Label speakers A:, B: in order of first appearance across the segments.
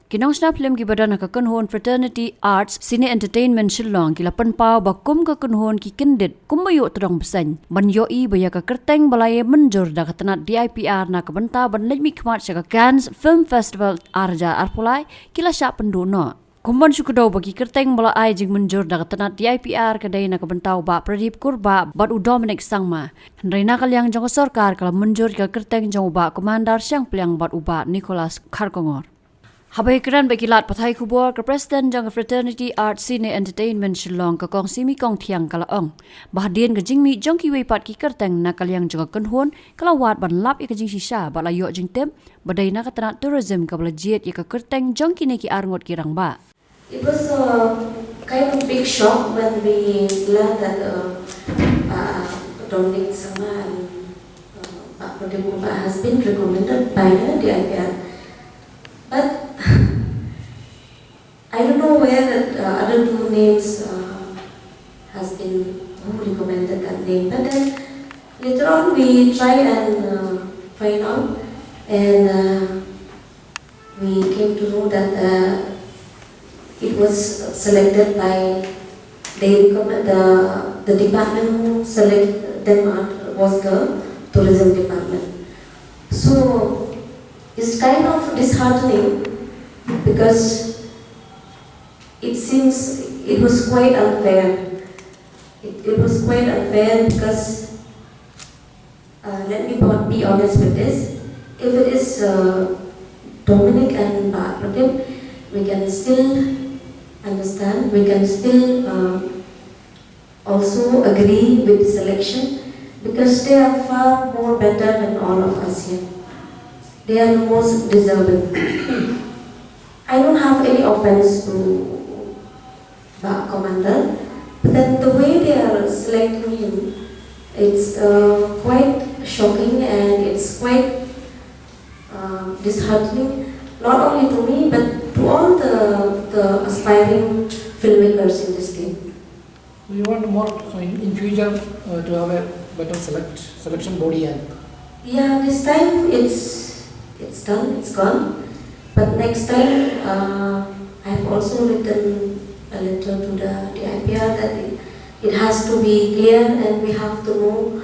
A: Kinong snap film ki badan ka kunhon fraternity arts cine entertainment Shillong ki lapan pau bakum ka kunhon ki kendit kumbayo terang besany banyo I baya ka kerteng balai menjur da katanat DIPR na ka benta ban lejmi khmat sa ka Cannes Film Festival arja arpulai kila sya penduno kumban syukudau bagi kerteng balai jing menjur da katanat DIPR kadai na ka bentau Bah Pradeep kurba bat u Dominic sangma reina kalyang jong sarkar kala menjur ka kerteng jong ba komandar syang peliang bat uba Nicholas Kyrwoh Habai keran bagi lat pathai kubur ke Presiden jang Fraternity Art Cine Entertainment Shillong ke kong Simi Kongthiang kalaong. Bahdian ke jingmi jong ki wei pat ki kerteng na kalyang jong kenhon kalawat ban lap I ke jing sisa bala yo jing tem badai na katana tourism ka bala jiet I ke kerteng jong ki ne ki arngot ki rang ba.
B: It was a kind of big shock when we learned that Dominic sama and Bah Pradeep has been recommended by the IPR. But I don't know where the other two names has been who recommended that name. But then later on we try and find out, and we came to know that it was selected by the department who selected them was the tourism department. So it's kind of disheartening because it seems it was quite unfair. It was quite unfair because let me be honest with this. If it is Dominic and Bah Pradeep, we can still understand. We can still also agree with the selection because they are far more better than all of us here. They are the most deserving. I don't have any offense to Bah Commander, but then the way they are selecting him, it's quite shocking and it's quite disheartening, not only to me but to all the aspiring filmmakers in this team.
C: We want more in future to have a better selection body and.
B: Yeah, this time it's done, it's gone. But next time, I have also written a letter to the IPR that it has to be clear and we have to know.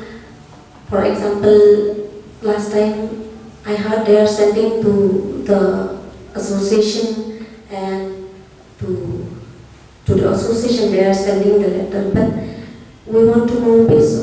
B: For example, last time I heard they are sending to the association and to the association they are sending the letter. But we want to know based